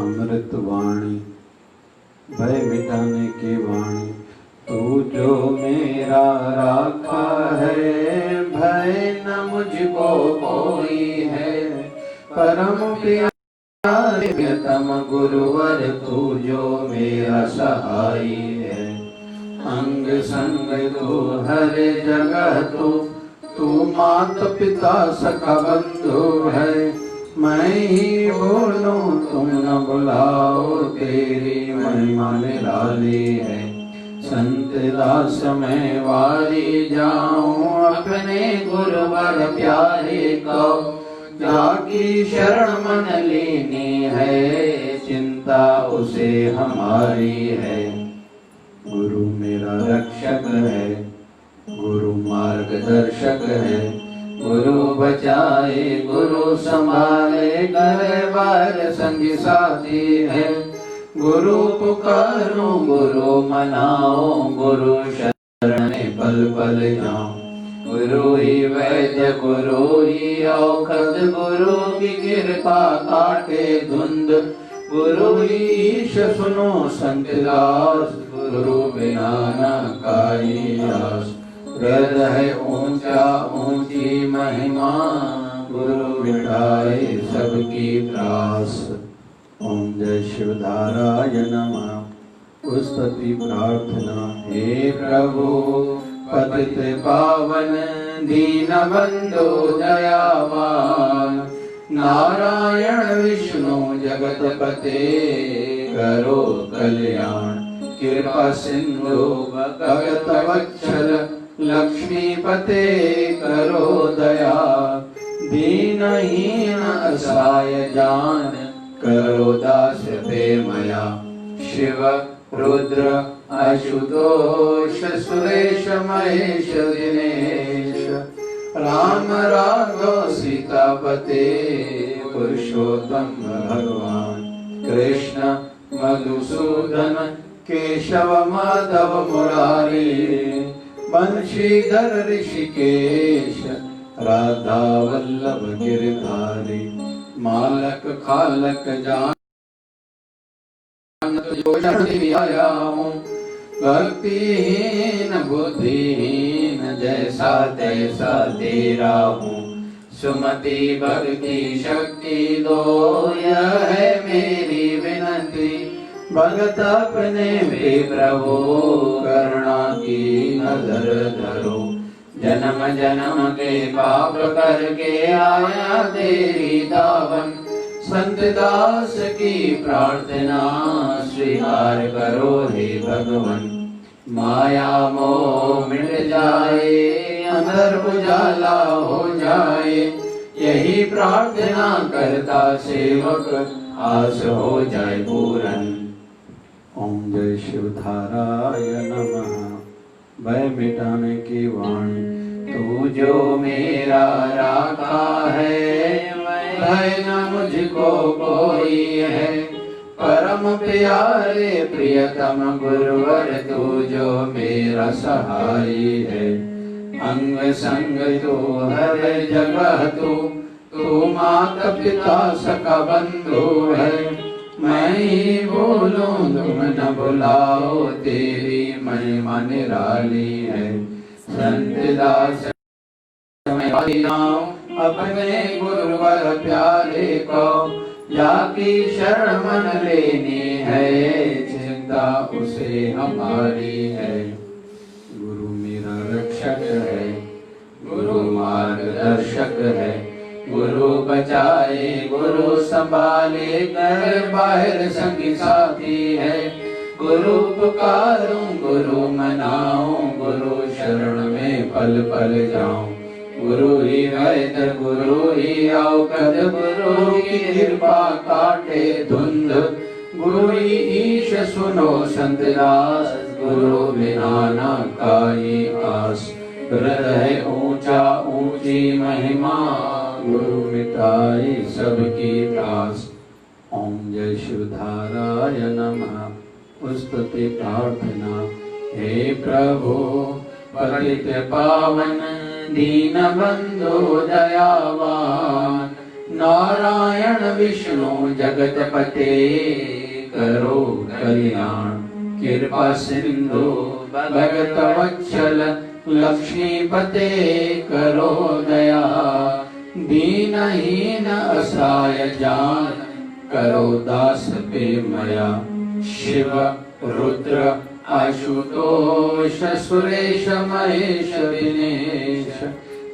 अमृत वाणी, भय मिटाने की वाणी। तू जो मेरा राखा है, भय न मुझको कोई है। परम प्रियतम गुरुवर, तू जो मेरा सहाई है। अंग संग तू हर जगह तू मात पिता सखा बंधु है। मैं ही बोलूं तुम न बुलाओ, तेरी महिमा निराली है। संत दास मैं वारी जाऊं, अपने गुरुवर प्यारे को। जाकी शरण मन लेनी है, चिंता उसे हमारी है। गुरु मेरा रक्षक है, गुरु मार्गदर्शक है। गुरु बचाए गुरु संभाले, घर बार संगी साथी है। गुरु पुकारो गुरु मनाओ, गुरु शरण में पल पल जाओ। गुरु ही वैद्य गुरु ही औषध, गुरु की कृपा काटे धुंध। गुरु ईश सुनो संत दास, गुरु बिना न काई आस। हृदय ऊंचा ऊंची महिमा, गुरु मिटाए सबकी त्रास। ओम जय शिवधाराय नमः। स्तुति प्रार्थना। हे प्रभु पतित पावन दीन बंधु दयावान, नारायण विष्णु जगतपते करो कल्याण। कृपा सिंधु भगत वत्सल, लक्ष्मीपते करो दया। दीनहीन असहाय जान, करो दास पे मया। शिव रुद्र आशुतोष, सुरेश महेश दिनेश। राम राघव सीतापते, पुरुषोत्तम भगवान। कृष्ण मधुसूदन, केशव माधव मुरारी। बंशीधर ऋषिकेश, राधा वल्लभ गिरधारी। मालक खालक जान, जो शरण आया हूँ। भक्तिहीन बुद्धिहीन, जैसा तैसा तेरा हूँ। सुमति भक्ति शक्ति दो, यह है मेरी विनती। भगत अपने भी प्रभु, करुणा की नजर धरो। जन्म जन्म के पाप करके आया तेरी दावन। संत दास की प्रार्थना स्वीकार करो हे भगवन। माया मोह मिट जाए, अंदर उजाला हो जाए। यही प्रार्थना करता सेवक, आस हो जाए पूरन। ओम जय शिवधाराय नमः। भय मिटाने की वाणी। तू जो मेरा राखा है, भय न मुझको कोई है। परम प्यारे प्रियतम गुरुवर, तू जो मेरा सहाई है। अंग संग तू हर जगह तू माता पिता सखा बंधु है। मैं ही बोलूं तुम न बुलाओ, तेरी महिमा निराली है। संत दास अपने गुरुवर प्यारे को। जाकी शरण मन लेनी है, चिंता उसे हमारी है। गुरु मेरा रक्षक है, गुरु मार्गदर्शक है। गुरु बचाए गुरु संभाले, घर बाहर संगी साथी है। गुरु पुकारूं गुरु मनाऊं, गुरु शरण में पल पल जाऊं। गुरु ही वैद्य गुरु ही औषध, गुरु की कृपा काटे धुंध। गुरु ही ईश सुनो संत दास, गुरु बिना न काई आस। हृदय ऊंचा ऊंची महिमा, गुरु मिटाई सबकी त्रास। ओम जय शिवधाराय नमः। स्तुति प्रार्थना। हे प्रभु पतित पावन दीन बंधु दयावान, नारायण विष्णु जगतपते करो कल्याण। कृपा सिंधु भगत वत्सल लक्ष्मीपते करो दया। दीनहीन असहाय जान करो दास पे मया। शिव रुद्र आशुतोष सुरेश महेश दिनेश।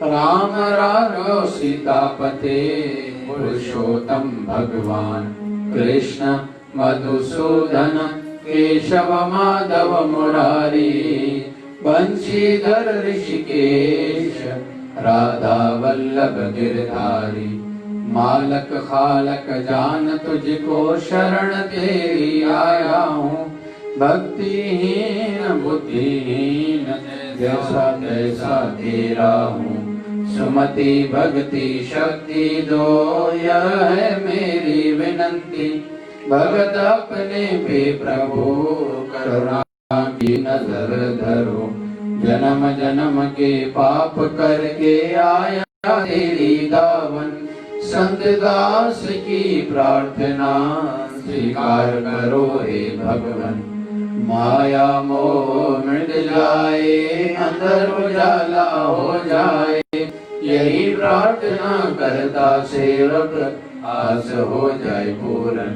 राम राघव सीतापते पुरुषोत्तम भगवान। कृष्ण मधुसूदन केशव माधव मुरारी। बंशीधर ऋषिकेश राधा वल्लभ गिरधारी। मालक खालक जान तुझको शरण तेरी आया हूँ। भक्तिहीन बुद्धिहीन जैसा तैसा तेरा हूँ। सुमति भक्ति शक्ति दो यह है मेरी विनंती। भगत अपने पे प्रभु करुणा की नजर धरो। जन्म जन्म के पाप करके आया तेरी दावन। संत दास की प्रार्थना स्वीकार करो हे भगवन। माया मोह मिट जाए अंदर उजाला हो जाए। यही प्रार्थना करता सेवक आस हो जाए पूर्ण।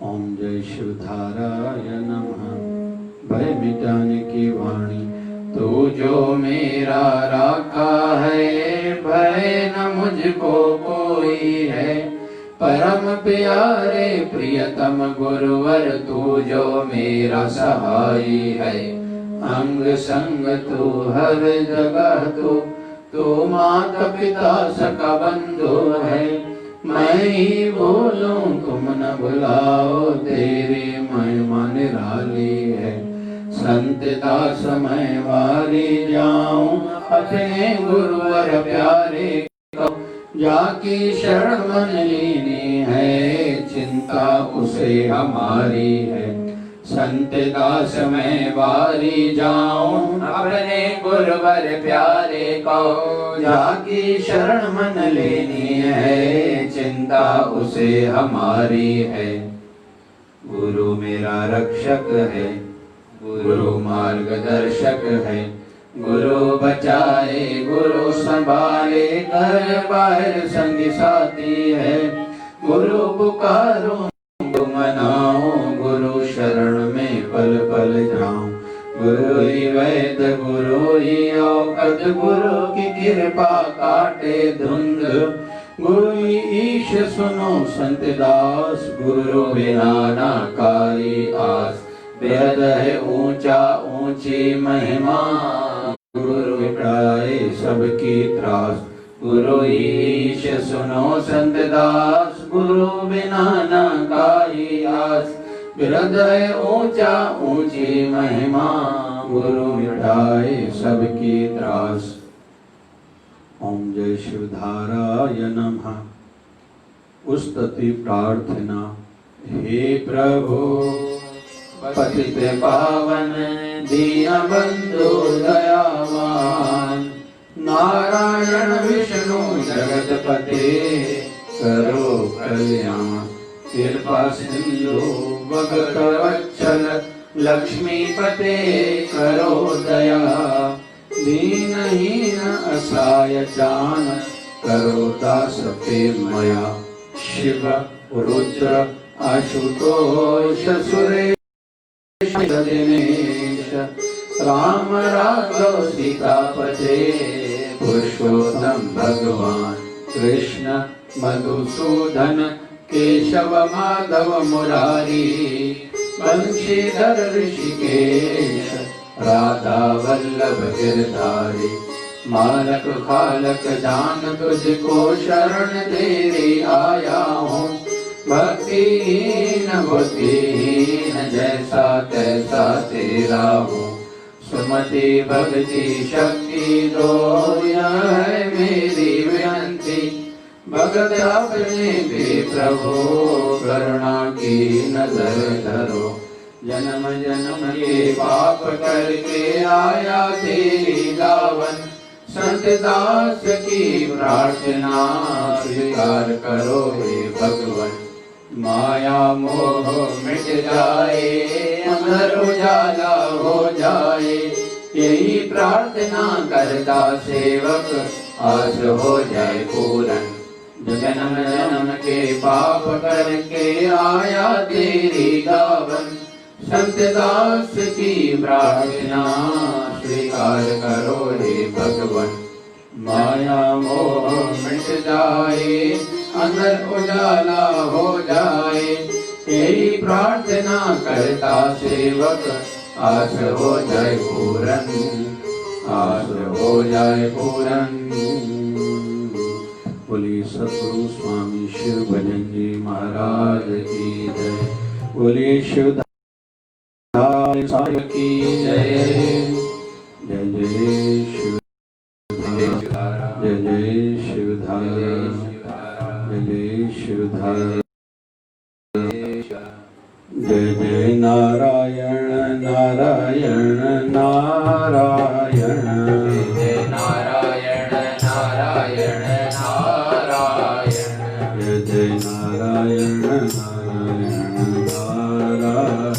ओम जय शिवधाराय नमः। भय मिटाने की वाणी तू जो मेरा राखा है। भय न मुझको कोई है। परम प्यारे प्रियतम गुरुवर तू जो मेरा सहाय है। अंग संग तू हर जगह तू माता पिता सका बंधु है। मैं ही बोलूं तुम न बुलाओ तेरी महिमा निराली है। संत दास मैं वारी जाऊं अपने गुरुवर प्यारे को। जाकी शरण मन लीनी है चिंता उसे हमारी है। संत दास मैं वारी जाऊं अपने गुरुवर प्यारे को। जाकी शरण मन लेनी है चिंता उसे हमारी है। गुरु मेरा रक्षक है गुरु मार्गदर्शक है। गुरु बचाए गुरु संभाले घर बाहर संगी साथी है। गुरु पुकारो मनाओ गुरु शरण में पल पल जाऊं। गुरु ही वैद्य गुरु ही औषध गुरु की कृपा काटे धुंध। गुरु ही ईश सुनो संत दास गुरु बिना ना काई आस। बेहद है ऊंचा ऊंची महिमा गुरु मिटाए सबकी त्रास। गुरु ईश सुनो संत दास गुरु बिना न काई आस। हृदय ऊंचा ऊंची महिमा गुरु मिटाए सबकी त्रास। ओम जय शिवधाराय नमः। उस्तति प्रार्थना हे प्रभु पतित पावन दीन बंधु दयावान। नारायण विष्णु जगतपते करो कल्याण। कृपा सिंधु भगत वत्सल लक्ष्मीपते करो दया। दीनहीन असहाय जान करो दास पे मया। शिव रुद्र आशुतोष सुरेश दिनेश। राम राघव सीतापते पुरुषोत्तम भगवान। कृष्ण मधुसूदन केशव माधव मुरारी। बंशीधर ऋषिकेश राधा वल्लभ गिरधारी। मालक खालक जान तुझको शरण तेरी आया हूँ। भक्तिहीन बुद्धिहीन जैसा तैसा तेरा हूँ। सुमति भक्ति शक्ति दो यह है मेरी विनंती। भगत अपने पे प्रभु करुणा की नजर धरो। जन्म जन्म के पाप करके आया तेरी गावन। संत दास की प्रार्थना स्वीकार करो हे भगवन। माया मोह मिट जाए, अंदर उजाला हो जाए, यही प्रार्थना करता सेवक, आस हो जाए पूरन। जन्म जन्म के पाप करके आया तेरी गावन, संत दास की प्रार्थना स्वीकार करो हे भगवन। माया मोह मिट जाए, अंदर उजाला हो जाए, यही प्रार्थना करता सेवक, आस हो जाए पूरन, आस हो जाए पूरन। बोलिए सतगुरु स्वामी शिव भजन जी महाराज की जय। बोलिए शिव साहिब की जय। जय जय शिव, जय जय शिवधारा, जय जय शिवधारा। जय जय नारायण नारायण नारायण, जय नारायण नारायण नारायण, जय जय नारायण नारायण नारायण,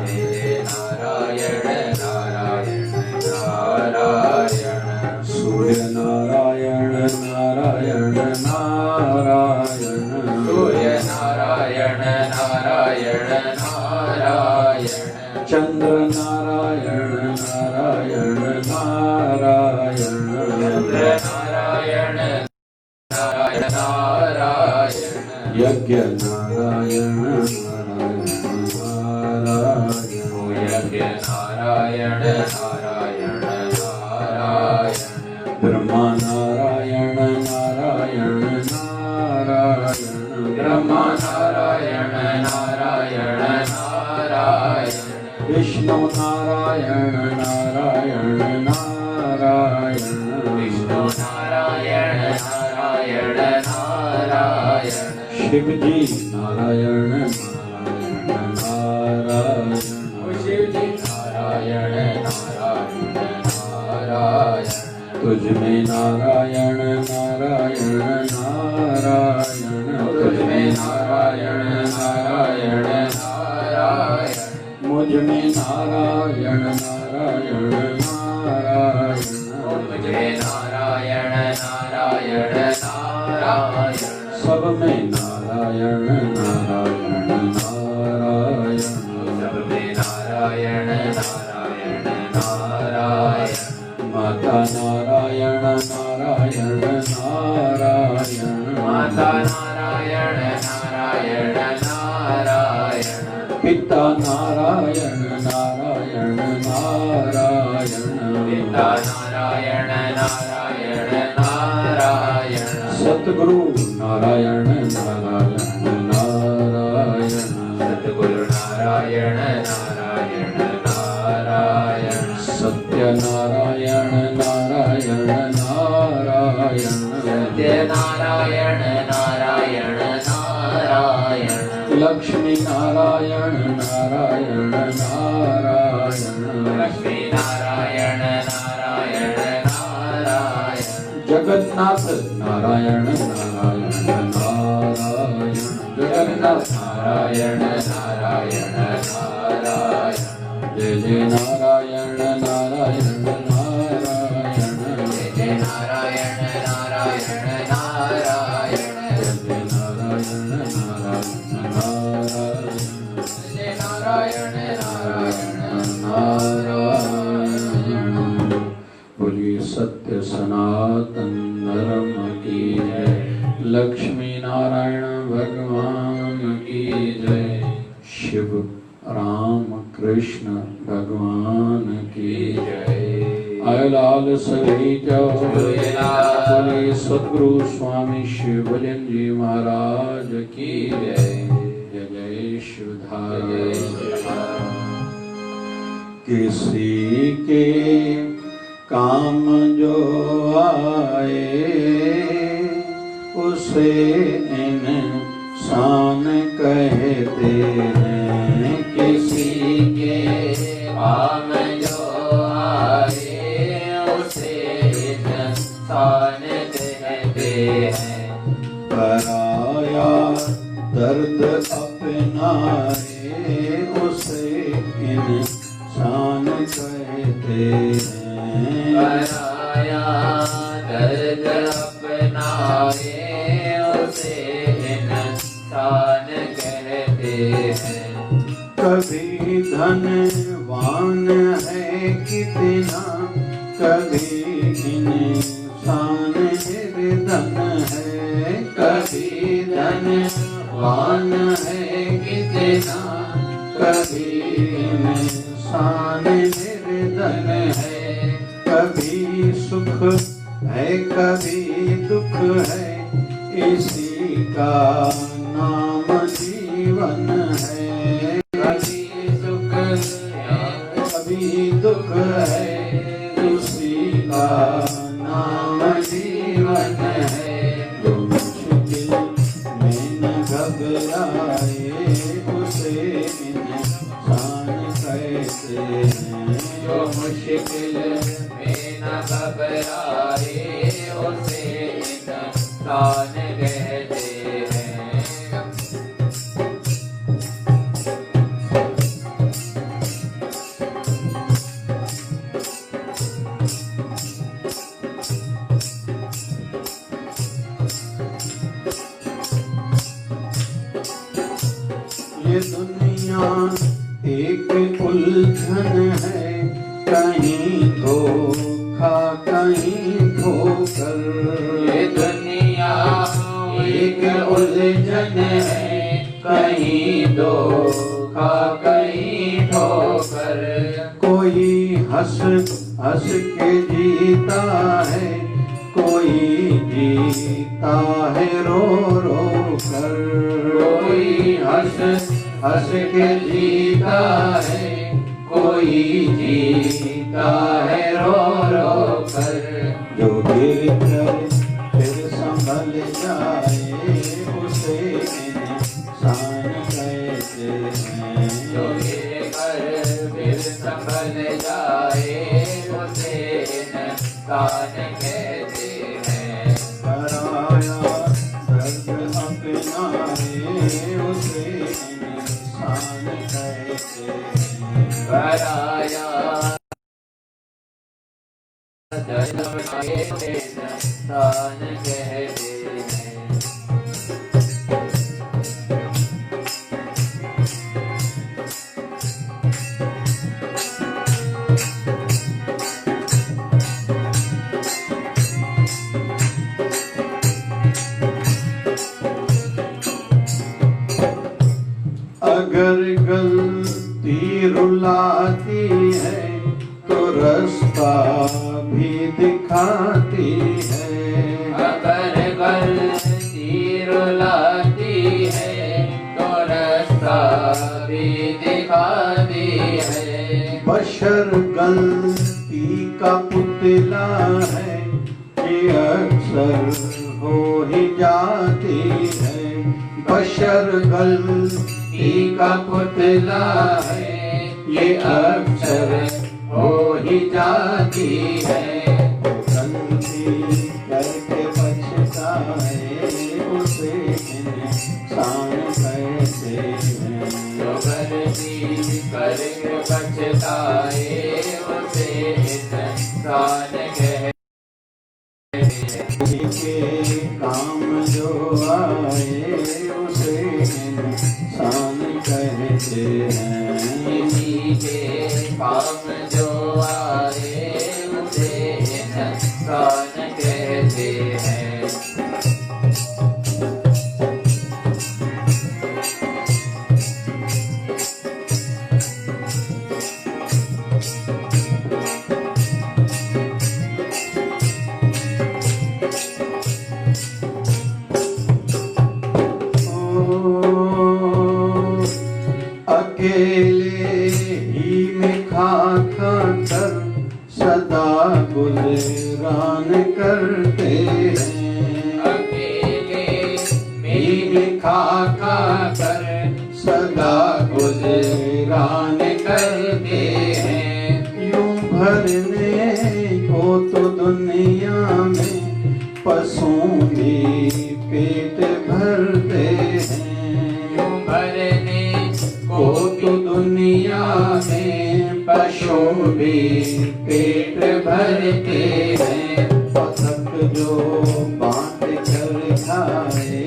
जय नारायण नारायण नारायण। सूर्य नारायण नारायण नारायण, सूर्य नारायण नारायण नारायण, चंद्र नारायण नारायण नारायण, चंद्र नारायण नारायण नारायण, यज्ञ नारायण नारायण नारायण, यज्ञ नारायण नारायण नारायण, ब्रह्मा नारायण नारायण नारायण, ब्रह्मा नारायण नारायण नारायण, विष्णु नारायण नारायण नारायण, विष्णु नारायण नारायण नारायण, शिव जी नारायण नारायण नारायण, शिव जी नारायण नारायण नारायण, तुझ में नारायण नारायण नारायण, तुझ में नारायण नारायण नारायण, मुझ में नारायण नारायण नारायण, मुझ में नारायण नारायण नारायण, सब में नारायण नारायण नारायण, सब में नारायण नारायण नारायण, माता नारायण नारायण नारायण, माता नारायण नारायण नारायण, पिता नारायण नारायण नारायण, पिता नारायण नारायण नारायण, सतगुरु नारायण नारायण नारायण, सतगुरु नारायण नारायण नारायण, सत्य नारायण नारायण नारायण, सत्य नारायण नारायण नारायण, लक्ष्मी नारायण नारायण नारायण, लक्ष्मी नारायण नारायण नारायण, जगन्नाथ नारायण नारायण नारायण, जगन्नाथ नारायण नारायण नारायण, जय जय नारायण नारायण नारायण, जय जय नारायण नारायण नारायण, जय जय नारायण नारायण नारायण, जय नारायण नारायण नारायण। बोलिए सत्य सनातन धर्म की जय। लक्ष्मी नारायण भगवान की जय। शिव राम कृष्ण भगवान की जय। आय लाल सभी जाओ। बोलिए सद्गुरु स्वामी शिव भजन जी महाराज की जय। जय जय शिवधारा। किसी के काम जो आए उसे इंसान कहते हैं। किसी के काम जो आए उसे इंसान उसे इंसान कहते हैं। पराया दर्द अपनाए उसे इंसान कहते हैं। कभी धनवान है कितना, कभी इंसान निर्धन है। कभी धनवान है कितना, कभी इंसान निर्धन है। कभी सुख है कभी दुख है, इसी का नाम जीवन है। कभी सुख कभी दुख है, उसी का नाम जीवन है। जो मुश्किल में न घबराए उसे इंसान कहते हैं। जो मुश्किल में न घबराए उसे इंसान कहते हैं। ये दुनिया एक उलझन है, कहीं धोखा कहीं ठोकर। ये दुनिया एक उलझन है, कहीं धोखा कहीं ठोकर। कोई हंस हंस के जीता है, कोई जीता है रो रो कर। कोई हंस हंस के जीता है, कोई जीता है रो रो कर। जो गिर कर फिर संभल जाए उसे इंसान कहते हैं। जो गिर कर फिर संभल जाए उसे इंसान कहते हैं। पराया दर्द अपनाए उसे इंसान कहते हैं। पराया दर्द अपनाए उसे इंसान कहते हैं। अगर गलती रुलाती है तो रास्ता भी दिखाती है। अगर गलती रुलाती है तो रास्ता भी दिखाती है। बशर गलती का पुतला है, ये अक्सर हो ही जाती है। बशर गलती का पुतला है, ये अक्सर हो ही जाती है। गलती करके पछताए उसे इंसान कहते हैं। जो गलती करके पछताए उसे इंसान कहते हैं। के काम जो आए उसे इंसान कहते हैं। किसी के काम जो आए उसे इंसान कहते हैं। अकेले ही में खा खा कर सदा गुजरान करते हैं। अकेले में खा खा कर सदा गुजरान करते हैं। यूं भरने को तो दुनिया में पशु भी पेट भरते हैं। यूं भरने तो दुनिया में पशु भी पेट भरते हैं। पथक जो बांट कर खाए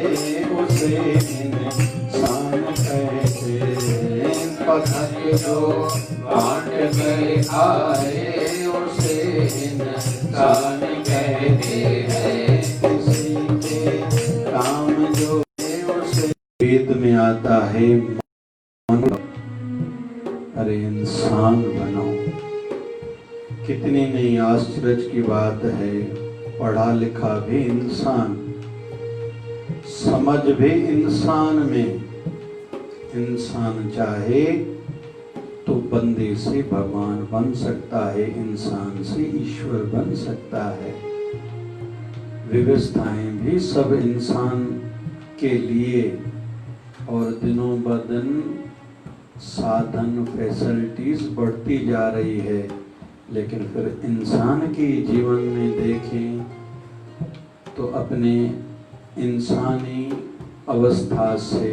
उसे इंसान कहते हैं। पथक जो बांट कर खाए उसे इंसान कहते हैं। किसी के काम जो है उसे वेद में आता है अरे इंसान बनो। कितनी नई आश्चर्य की बात है, पढ़ा लिखा भी इंसान, समझ भी इंसान में। इंसान चाहे तो बंदे से भगवान बन सकता है, इंसान से ईश्वर बन सकता है। व्यवस्थाएं भी सब इंसान के लिए, और दिनों ब दिन साधन फैसिलिटीज बढ़ती जा रही है, लेकिन फिर इंसान के जीवन में देखें तो अपने इंसानी अवस्था से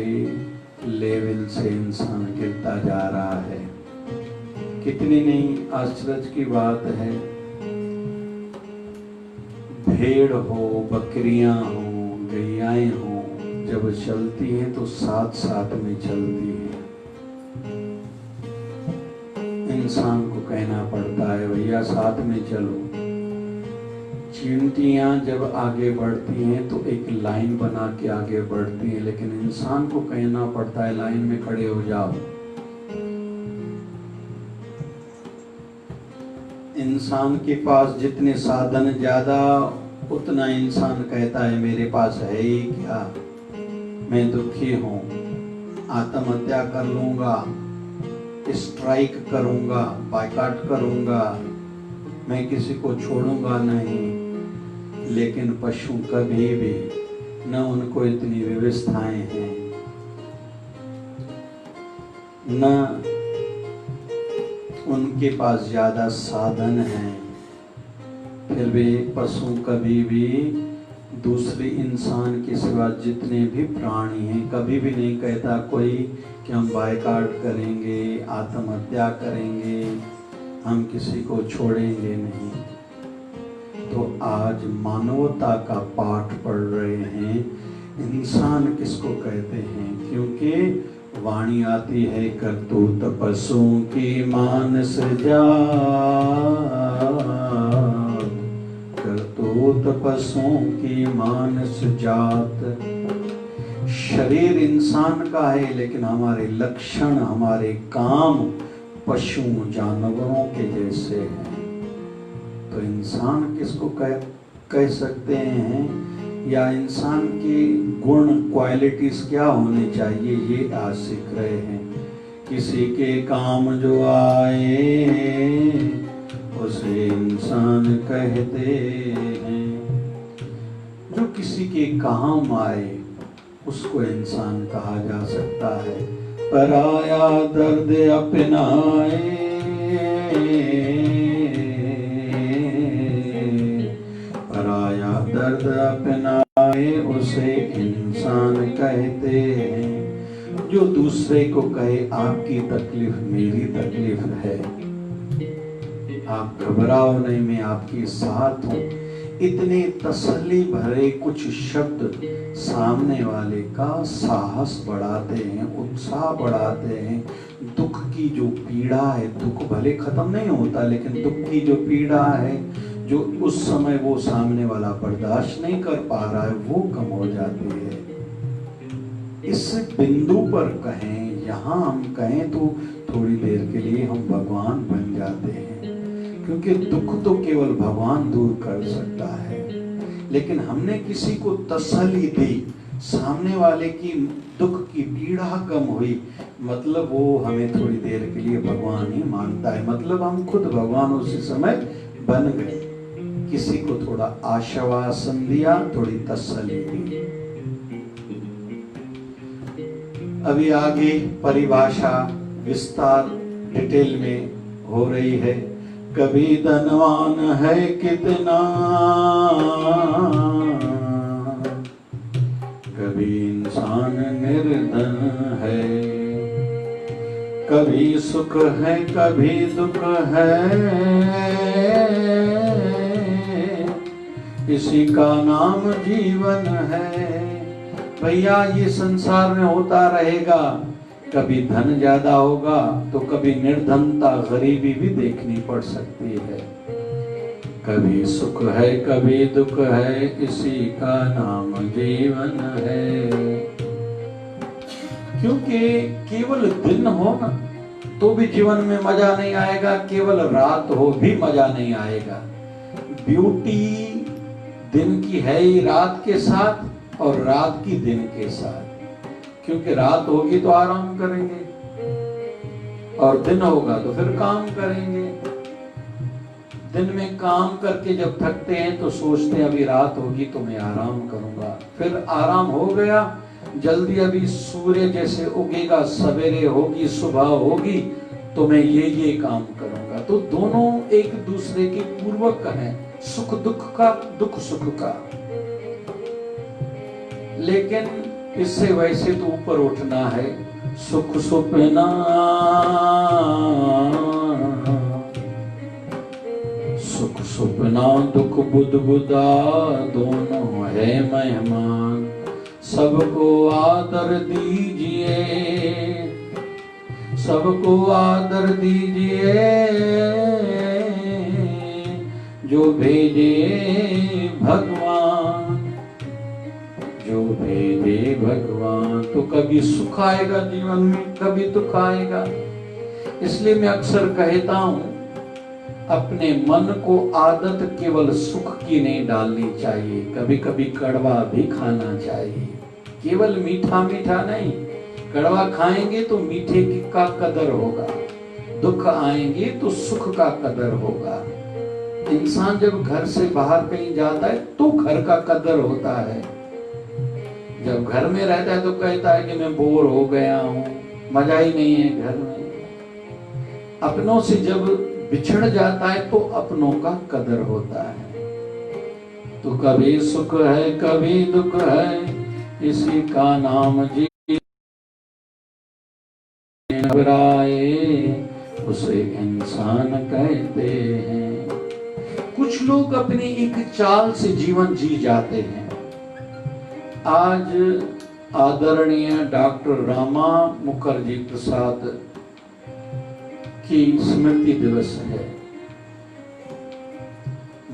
लेवल से इंसान गिरता जा रहा है। कितनी नई आश्चर्य की बात है, भेड़ हो, बकरियां हो, गैयाएं हो, जब चलती हैं तो साथ साथ में चलती हैं। इंसान को कहना पड़ता है भैया साथ में चलो। चींटियां जब आगे बढ़ती हैं तो एक लाइन बना के आगे बढ़ती हैं, लेकिन इंसान को कहना पड़ता है लाइन में खड़े हो जाओ। इंसान के पास जितने साधन ज्यादा, उतना इंसान कहता है मेरे पास है ही क्या, मैं दुखी हूं, आत्महत्या कर लूंगा, स्ट्राइक करूंगा, बायकॉट करूंगा, मैं किसी को छोड़ूंगा नहीं। लेकिन पशु कभी भी न उनको इतनी व्यवस्थाएं हैं, न उनके पास ज्यादा साधन हैं, फिर भी पशु कभी भी दूसरे इंसान के सिवा जितने भी प्राणी हैं कभी भी नहीं कहता कोई कि हम बायकॉट करेंगे, आत्महत्या करेंगे, हम किसी को छोड़ेंगे नहीं। तो आज मानवता का पाठ पढ़ रहे हैं। इंसान किसको कहते हैं? क्योंकि वाणी आती है करतूत पशुओं की मानस जात, करतूत पशुओं की मानस जात। शरीर इंसान का है, लेकिन हमारे लक्षण, हमारे काम पशुओं जानवरों के जैसे हैं। तो इंसान किसको कह सकते हैं, या इंसान के गुण, क्वालिटीज क्या होने चाहिए, ये आज सीख रहे हैं। किसी के काम जो आए उसे इंसान कहते हैं। जो किसी के काम आए उसको इंसान कहा जा सकता है। पराया दर्द अपनाए, पराया दर्द अपनाए उसे इंसान कहते हैं। जो दूसरे को कहे आपकी तकलीफ मेरी तकलीफ है, आप घबराओ नहीं, मैं आपके साथ हूं, इतने तसल्ली भरे कुछ शब्द सामने वाले का साहस बढ़ाते हैं, उत्साह बढ़ाते हैं। दुख की जो पीड़ा है, दुख भले खत्म नहीं होता, लेकिन दुख की जो पीड़ा है, जो उस समय वो सामने वाला बर्दाश्त नहीं कर पा रहा है, वो कम हो जाती है। इस बिंदु पर कहें, यहाँ हम कहें तो थोड़ी देर के लिए हम भगवान बन जाते हैं, क्योंकि दुख तो केवल भगवान दूर कर सकता है। लेकिन हमने किसी को तसल्ली दी, सामने वाले की दुख की पीड़ा कम हुई, मतलब वो हमें थोड़ी देर के लिए भगवान ही मानता है, मतलब हम खुद भगवान उसी समय बन गए। किसी को थोड़ा आश्वासन दिया, थोड़ी तसल्ली दी। अभी आगे परिभाषा विस्तार डिटेल में हो रही है। कभी धनवान है कितना, कभी इंसान निर्धन है, कभी सुख है कभी दुख है, इसी का नाम जीवन है। भैया ये संसार में होता रहेगा, कभी धन ज्यादा होगा तो कभी निर्धनता गरीबी भी देखनी पड़ सकती है। कभी सुख है कभी दुख है, इसी का नाम जीवन है। क्योंकि केवल दिन हो ना तो भी जीवन में मजा नहीं आएगा, केवल रात हो भी मजा नहीं आएगा। ब्यूटी दिन की है ही रात के साथ और रात की दिन के साथ। क्योंकि रात होगी तो आराम करेंगे और दिन होगा तो फिर काम करेंगे। दिन में काम करके जब थकते हैं तो सोचते हैं अभी रात होगी तो मैं आराम करूंगा, फिर आराम हो गया, जल्दी अभी सूर्य जैसे उगेगा, सवेरे होगी, सुबह होगी तो मैं ये काम करूंगा। तो दोनों एक दूसरे के पूर्वक हैं, सुख दुख का, दुख सुख का। लेकिन इससे वैसे तो ऊपर उठना है। सुख सुपना सुख सुपना दुख बुदबुदा दोनों है मेहमान। सबको आदर दीजिए, सबको आदर दीजिए, जो भेजे भगवान, जो भेजे भगवान। तो कभी सुख आएगा जीवन में, कभी दुख आएगा। इसलिए मैं अक्सर कहता हूं, अपने मन को आदत केवल सुख की नहीं डालनी चाहिए, कभी कभी कड़वा भी खाना चाहिए। केवल मीठा मीठा नहीं, कड़वा खाएंगे तो मीठे का कदर होगा, दुख आएंगे तो सुख का कदर होगा। इंसान जब घर से बाहर कहीं जाता है तो घर का कदर होता है। जब घर में रहता है तो कहता है कि मैं बोर हो गया हूं, मजा ही नहीं है घर में। अपनों से जब बिछड़ जाता है तो अपनों का कदर होता है। तो कभी सुख है कभी दुख है, इसी का नाम जीवन। उसे इंसान कहते हैं। कुछ लोग अपनी एक चाल से जीवन जी जाते हैं। आज आदरणीय डॉक्टर रामा मुखर्जी प्रसाद की स्मृति दिवस है।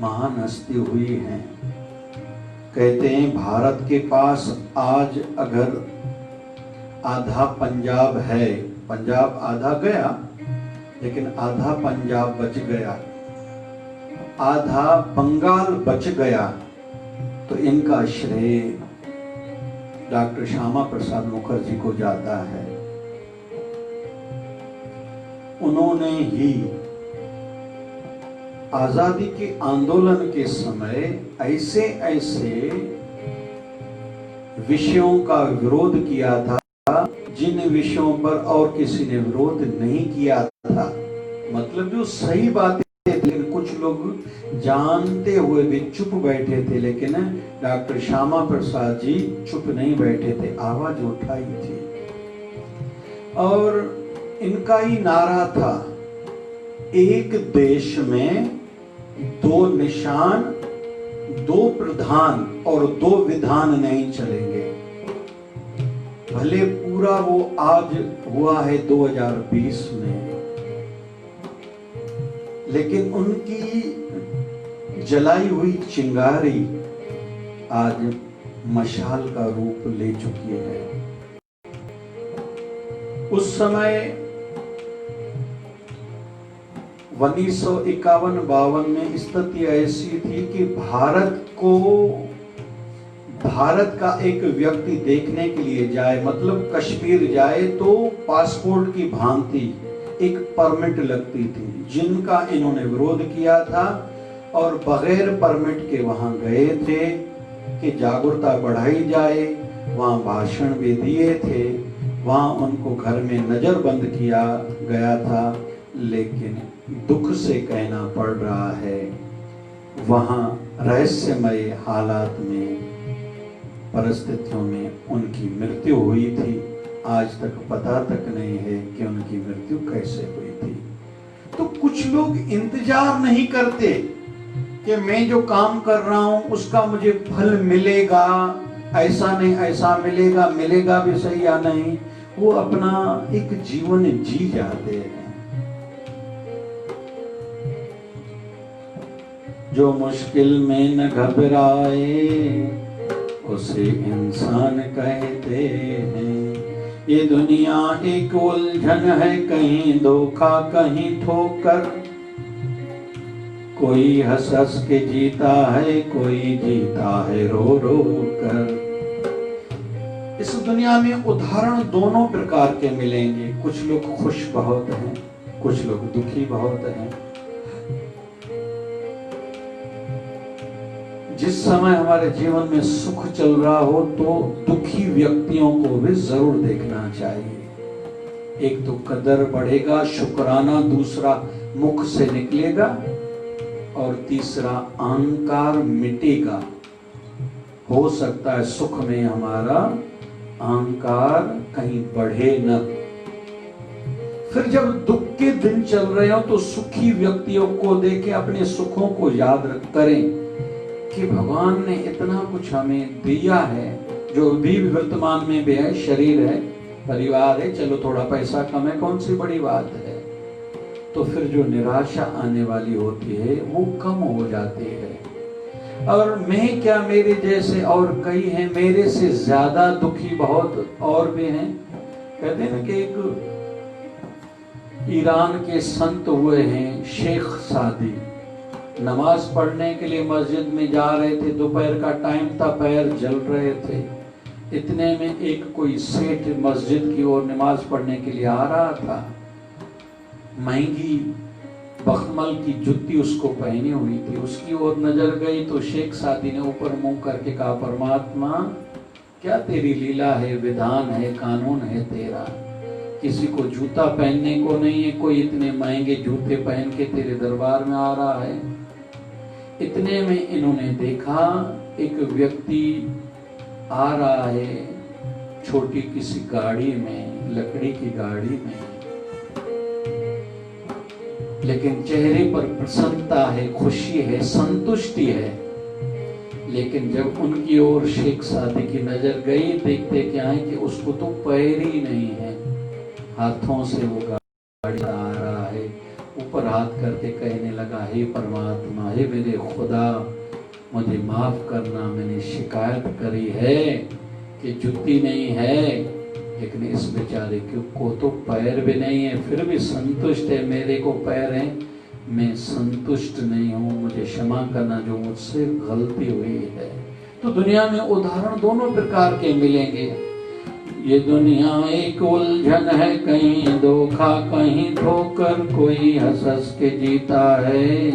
महान हस्ती हुई है। कहते हैं भारत के पास आज अगर आधा पंजाब है, पंजाब आधा गया लेकिन आधा पंजाब बच गया, आधा बंगाल बच गया, तो इनका श्रेय डॉक्टर श्यामा प्रसाद मुखर्जी को जाता है। उन्होंने ही आजादी के आंदोलन के समय ऐसे ऐसे विषयों का विरोध किया था जिन विषयों पर और किसी ने विरोध नहीं किया था। मतलब जो सही बातें थी, लेकिन कुछ लोग जानते हुए भी चुप बैठे थे, लेकिन डॉक्टर श्यामा प्रसाद जी चुप नहीं बैठे थे, आवाज उठाई थी। और इनका ही नारा था, एक देश में दो निशान, दो प्रधान और दो विधान नहीं चलेंगे। भले पूरा वो आज हुआ है 2020 में, लेकिन उनकी जलाई हुई चिंगारी आज मशाल का रूप ले चुकी है। उस समय 1951-52 में स्थिति ऐसी थी कि भारत का एक व्यक्ति देखने के लिए जाए, मतलब कश्मीर जाए, तो पासपोर्ट की भांति एक परमिट लगती थी, जिनका इन्होंने विरोध किया था और बगैर परमिट के वहां गए थे कि जागरूकता बढ़ाई जाए। वहां भाषण भी दिए थे, वहां उनको घर में नजरबंद किया गया था। लेकिन दुख से कहना पड़ रहा है, वहां रहस्यमय हालात में, परिस्थितियों में उनकी मृत्यु हुई थी। आज तक पता तक नहीं है कि उनकी मृत्यु कैसे हुई थी। तो कुछ लोग इंतजार नहीं करते कि मैं जो काम कर रहा हूं उसका मुझे फल मिलेगा, ऐसा नहीं ऐसा मिलेगा, मिलेगा भी सही या नहीं, वो अपना एक जीवन जी जाते हैं। जो मुश्किल में न घबराए उसे इंसान कहते हैं। ये दुनिया एक उलझन है, कहीं धोखा कहीं ठोकर, कोई हंस हंस के जीता है, कोई जीता है रो रो कर। इस दुनिया में उदाहरण दोनों प्रकार के मिलेंगे। कुछ लोग खुश बहुत हैं, कुछ लोग दुखी बहुत हैं। जिस समय हमारे जीवन में सुख चल रहा हो तो दुखी व्यक्तियों को भी जरूर देखना चाहिए। एक तो कदर बढ़ेगा, शुक्राना दूसरा मुख से निकलेगा, और तीसरा अहंकार मिटेगा। हो सकता है सुख में हमारा अहंकार कहीं बढ़े न। फिर जब दुख के दिन चल रहे हो तो सुखी व्यक्तियों को देखे अपने सुखों को याद करें कि भगवान ने इतना कुछ हमें दिया है, जो भी वर्तमान में भी है, शरीर है, परिवार है, चलो थोड़ा पैसा कम है, कौन सी बड़ी बात है। तो फिर जो निराशा आने वाली होती है वो कम हो जाती है। और मैं क्या, मेरे जैसे और कई हैं, मेरे से ज्यादा दुखी बहुत और भी हैं। कहते हैं ना कि एक ईरान के संत हुए हैं शेख सादी, नमाज पढ़ने के लिए मस्जिद में जा रहे थे, दोपहर का टाइम था, पैर जल रहे थे। इतने में एक कोई सेठ मस्जिद की ओर नमाज पढ़ने के लिए आ रहा था। महंगी बखमल की जुत्ती उसको पहनी हुई थी, उसकी ओर नजर गई तो शेख सादी ने ऊपर मुंह करके कहा, परमात्मा क्या तेरी लीला है, विधान है, कानून है तेरा। किसी को जूता पहनने को नहीं है, कोई इतने महंगे जूते पहन के तेरे दरबार में आ रहा है। इतने में इन्होंने देखा एक व्यक्ति आ रहा है छोटी किसी गाड़ी में, लकड़ी की गाड़ी में, लेकिन चेहरे पर प्रसन्नता है, खुशी है, संतुष्टि है। लेकिन जब उनकी ओर शेख सादी की नजर गई, देखते क्या है कि उसको तो पैर ही नहीं है, हाथों से वो गाड़ी आ रहा है। ऊपर हाथ करके कहने लगा, हे परमात्मा, हे मेरे खुदा, मुझे माफ करना, मैंने शिकायत करी है कि जुत्ती नहीं है, लेकिन इस बेचारे को तो पैर भी नहीं है, फिर भी संतुष्ट है। मेरे को पैर है, मैं संतुष्ट नहीं हूँ, मुझे क्षमा करना, जो मुझसे गलती हुई है। तो दुनिया में उदाहरण दोनों प्रकार के मिलेंगे। ये दुनिया एक उलझन है, कहीं धोखा कहीं ठोकर, कोई हंस हंस के जीता है,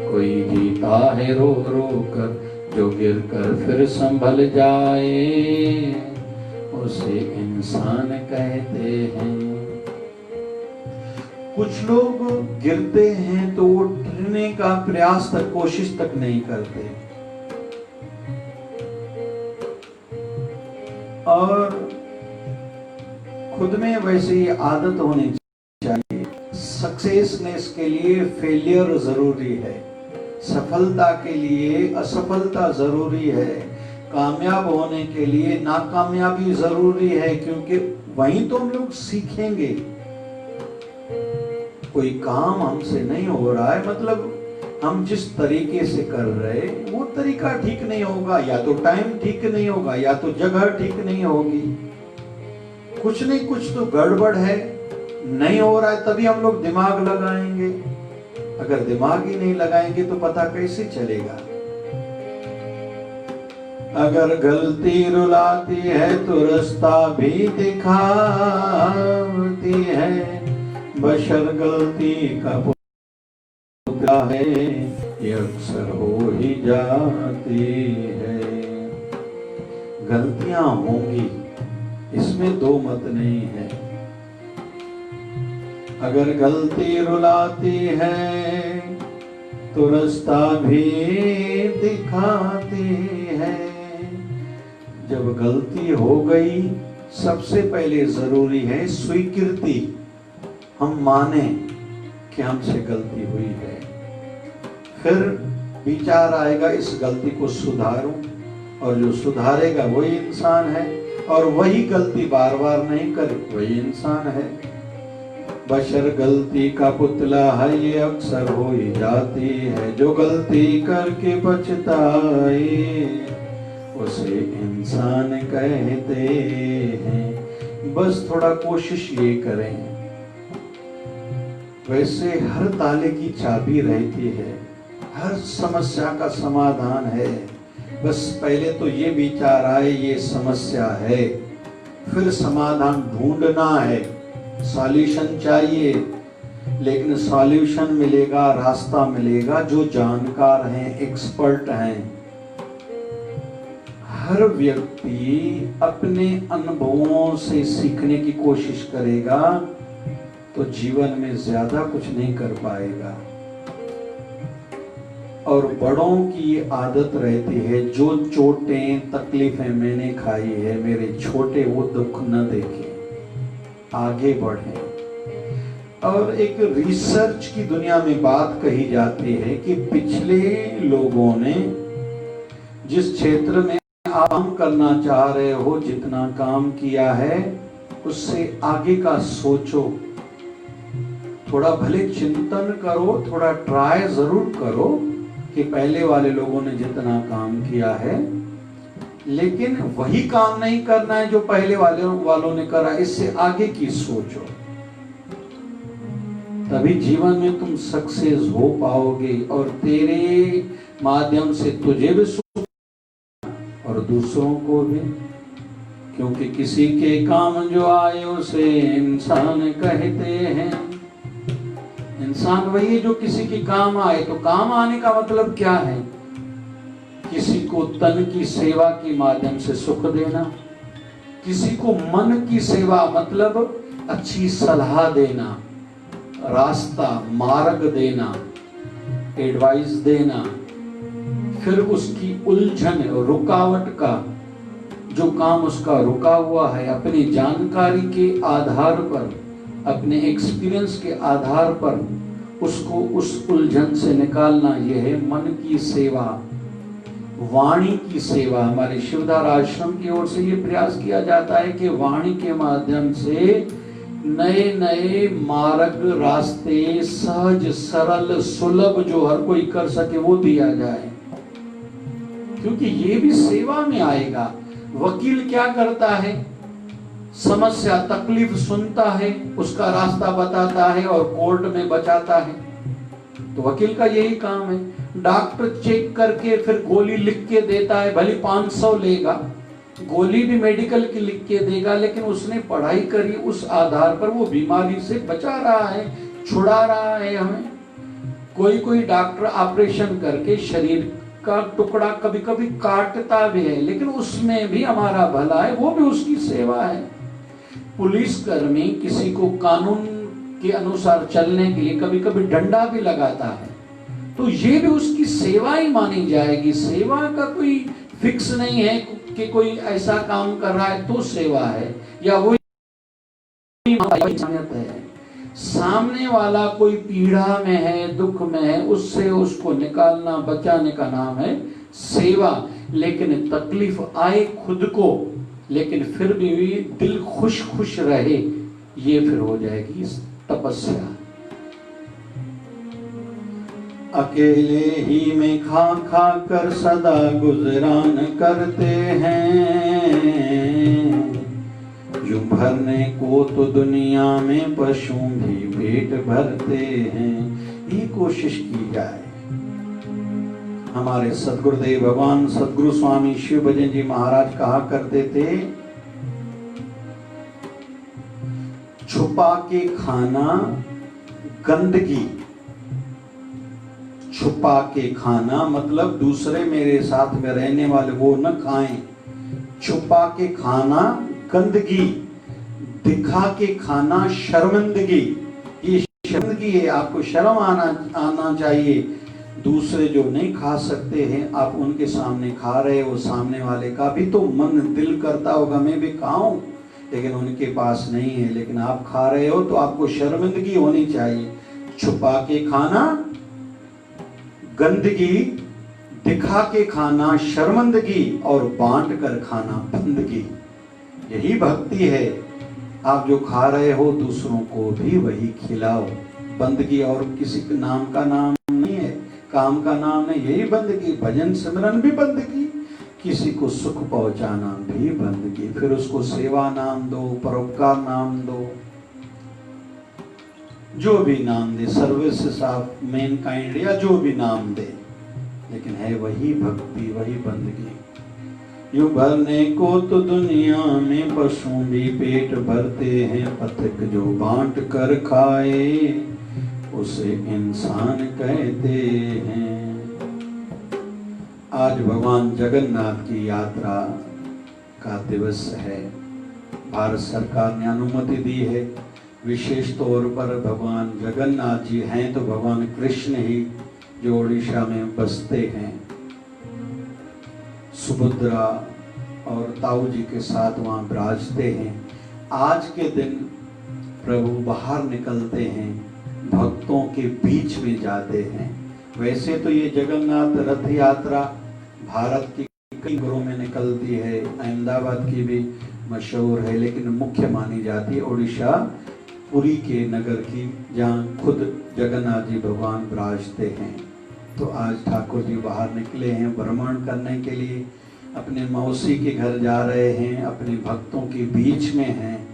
कोई जीता है रो रो कर। जो गिर कर फिर संभल जाए उसे इंसान कहते हैं। कुछ लोग गिरते हैं तो वो उठने का प्रयास तक, कोशिश तक नहीं करते, और खुद में वैसे ही आदत होनी चाहिए। सक्सेसनेस के लिए फेलियर जरूरी है, सफलता के लिए असफलता जरूरी है, कामयाब होने के लिए नाकामयाबी जरूरी है, क्योंकि वहीं तो हम लोग सीखेंगे। कोई काम हमसे नहीं हो रहा है, मतलब हम जिस तरीके से कर रहे वो तरीका ठीक नहीं होगा, या तो टाइम ठीक नहीं होगा, या तो जगह ठीक नहीं होगी, कुछ नहीं कुछ तो गड़बड़ है, नहीं हो रहा है, तभी हम लोग दिमाग लगाएंगे। अगर दिमाग ही नहीं लगाएंगे तो पता कैसे चलेगा। अगर गलती रुलाती है तो रास्ता भी दिखाती है, बशर गलती का पुतला है, ये अक्सर हो ही जाती है। गलतियां होंगी, इसमें दो मत नहीं है। अगर गलती रुलाती है तो रास्ता भी दिखाती है। जब गलती हो गई, सबसे पहले जरूरी है स्वीकृति। हम माने कि हमसे गलती हुई है, फिर विचार आएगा इस गलती को सुधारूं, और जो सुधारेगा वही इंसान है, और वही गलती बार बार नहीं करे वही इंसान है। बशर गलती का पुतला है, ये अक्सर हो ही जाती है, जो गलती करके पछताए उसे इंसान कहते हैं। बस थोड़ा कोशिश ये करें। वैसे हर ताले की चाबी रहती है, हर समस्या का समाधान है। बस पहले तो ये विचार आए ये समस्या है, फिर समाधान ढूंढना है, सॉल्यूशन चाहिए। लेकिन सॉल्यूशन मिलेगा, रास्ता मिलेगा जो जानकार हैं, एक्सपर्ट हैं। हर व्यक्ति अपने अनुभवों से सीखने की कोशिश करेगा तो जीवन में ज्यादा कुछ नहीं कर पाएगा। और बड़ों की आदत रहती है, जो चोटें तकलीफें मैंने खाई है, मेरे छोटे वो दुख न देखें, आगे बढ़ें। और एक रिसर्च की दुनिया में बात कही जाती है कि पिछले लोगों ने जिस क्षेत्र में आप काम करना चाह रहे हो, जितना काम किया है, उससे आगे का सोचो, थोड़ा भले चिंतन करो, थोड़ा ट्राई जरूर करो कि पहले वाले लोगों ने जितना काम किया है, लेकिन वही काम नहीं करना है जो पहले वालों ने करा। इससे आगे की सोचो, तभी जीवन में तुम सक्सेस हो पाओगे, और तेरे माध्यम से तुझे भी सुख और दूसरों को भी। क्योंकि किसी के काम जो आए उसे इंसान कहते हैं। इंसान वही है जो किसी के काम आए। तो काम आने का मतलब क्या है? किसी को तन की सेवा के माध्यम से सुख देना, किसी को मन की सेवा मतलब अच्छी सलाह देना, रास्ता मार्ग देना, एडवाइस देना, फिर उसकी उलझन रुकावट का जो काम उसका रुका हुआ है, अपनी जानकारी के आधार पर, अपने एक्सपीरियंस के आधार पर उसको उस उलझन से निकालना, यह है मन की सेवा, वाणी की सेवा। हमारे शिवधार आश्रम की ओर से ये प्रयास किया जाता है कि वाणी के माध्यम से नए नए मार्ग, रास्ते, सहज सरल सुलभ जो हर कोई कर सके वो दिया जाए, क्योंकि ये भी सेवा में आएगा। वकील क्या करता है? समस्या तकलीफ सुनता है, उसका रास्ता बताता है और कोर्ट में बचाता है। तो वकील का यही काम है। डॉक्टर चेक करके फिर गोली लिख के देता है, भले 500 लेगा, गोली भी मेडिकल की लिख के देगा, लेकिन उसने पढ़ाई करी, उस आधार पर वो बीमारी से बचा रहा है, छुड़ा रहा है हमें। कोई डॉक्टर ऑपरेशन करके शरीर का टुकड़ा कभी कभी काटता भी है, लेकिन उसमें भी हमारा भला है, वो भी उसकी सेवा है। पुलिसकर्मी किसी को कानून के अनुसार चलने के लिए कभी कभी डंडा भी लगाता है, तो ये भी उसकी सेवा ही मानी जाएगी। सेवा का कोई फिक्स नहीं है कि कोई ऐसा काम कर रहा है तो सेवा है, या वो है। सामने वाला कोई पीड़ा में है, दुख में है, उससे उसको निकालना, बचाने का नाम है सेवा। लेकिन तकलीफ आए खुद को, लेकिन फिर भी दिल खुश खुश रहे, ये फिर हो जाएगी तपस्या। अकेले ही में खा खा कर सदा गुजरान करते हैं, यूं भरने को तो दुनिया में पशु भी पेट भरते हैं। ये कोशिश की जाए। हमारे सदगुरुदेव भगवान सदगुरु स्वामी शिव भजन जी महाराज कहा करते थे, छुपा के खाना गंदगी। छुपा के खाना मतलब दूसरे मेरे साथ में रहने वाले वो न खाएं। छुपा के खाना गंदगी, दिखा के खाना शर्मिंदगी। ये शर्मिंदगी है, आपको शर्म आना चाहिए। दूसरे जो नहीं खा सकते हैं, आप उनके सामने खा रहे हो, सामने वाले का भी तो मन दिल करता होगा मैं भी खाऊं, लेकिन उनके पास नहीं है। लेकिन आप खा रहे हो तो आपको शर्मिंदगी होनी चाहिए। छुपा के खाना गंदगी, दिखा के खाना शर्मिंदगी, और बांट कर खाना बंदगी। यही भक्ति है। आप जो खा रहे हो दूसरों को भी वही खिलाओ। बंदगी और किसी के नाम का नाम नहीं है, काम का नाम नहीं, यही बंदगी। भजन सिमरन भी बंदगी, किसी को सुख पहुंचाना भी बंदगी। फिर उसको सेवा नाम दो, परोपकार नाम दो, जो भी नाम दे, सर्विसेस ऑफ मैनकाइंड या जो भी नाम दे, लेकिन है वही भक्ति, वही बंदगी। यूं भरने को तो दुनिया में पशु भी पेट भरते हैं, पथिक जो बांट कर खाए उसे इंसान कहते हैं। आज भगवान जगन्नाथ की यात्रा का दिवस है। भारत सरकार ने अनुमति दी है। विशेष तौर पर भगवान जगन्नाथ जी हैं तो भगवान कृष्ण ही जो उड़ीसा में बसते हैं, सुभद्रा और ताऊ जी के साथ वहाँ विराजते हैं। आज के दिन प्रभु बाहर निकलते हैं, भक्तों के बीच में जाते हैं। वैसे तो ये जगन्नाथ रथ यात्रा भारत की कई नगरों में निकलती है, अहमदाबाद की भी मशहूर है, लेकिन मुख्य मानी जाती है उड़ीसा पुरी के नगर की, जहाँ खुद जगन्नाथ जी भगवान विराजते हैं। तो आज ठाकुर जी बाहर निकले हैं भ्रमण करने के लिए, अपने मौसी के घर जा रहे हैं, अपने भक्तों के बीच में हैं।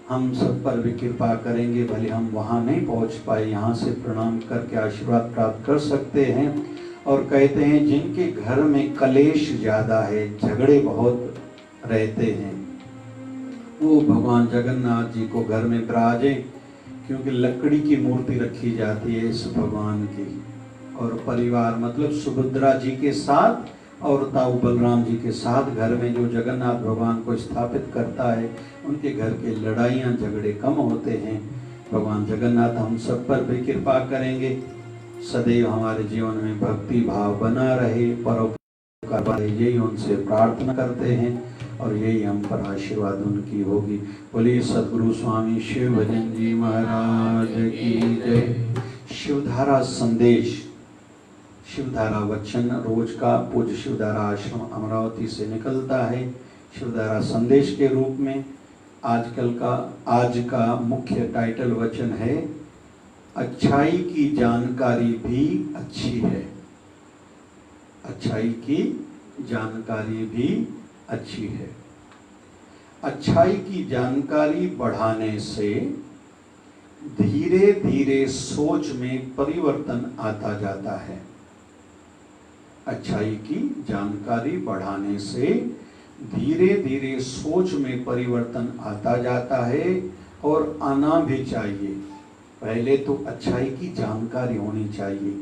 हम सब पर भी कृपा करेंगे, भले हम वहाँ नहीं पहुँच पाए, यहाँ से प्रणाम करके आशीर्वाद प्राप्त कर सकते हैं। और कहते हैं जिनके घर में कलेश ज़्यादा है, झगड़े बहुत रहते हैं, वो भगवान जगन्नाथ जी को घर में विराजें, क्योंकि लकड़ी की मूर्ति रखी जाती है इस भगवान की। और परिवार मतलब सुभद्रा जी के साथ और ताऊ बलराम जी के साथ घर में जो जगन्नाथ भगवान को स्थापित करता है, उनके घर के लड़ाइयाँ झगड़े कम होते हैं। भगवान जगन्नाथ हम सब पर भी कृपा करेंगे, सदैव हमारे जीवन में भक्ति भाव बना रहे, परोपकार बढ़े, यही उनसे प्रार्थना करते हैं और यही हम पर आशीर्वाद उनकी होगी। बोलिए सद्गुरु स्वामी शिव भजन जी महाराज की जय। शिवधारा संदेश, शिवधारा वचन रोज का पूज्य शिवधारा आश्रम अमरावती से निकलता है शिवधारा संदेश के रूप में। आज का मुख्य टाइटल वचन है, अच्छाई की जानकारी भी अच्छी है। अच्छाई की जानकारी भी अच्छी है। अच्छाई की जानकारी बढ़ाने से धीरे धीरे सोच में परिवर्तन आता जाता है। अच्छाई की जानकारी बढ़ाने से धीरे धीरे सोच में परिवर्तन आता जाता है, और आना भी चाहिए। पहले तो अच्छाई की जानकारी होनी चाहिए।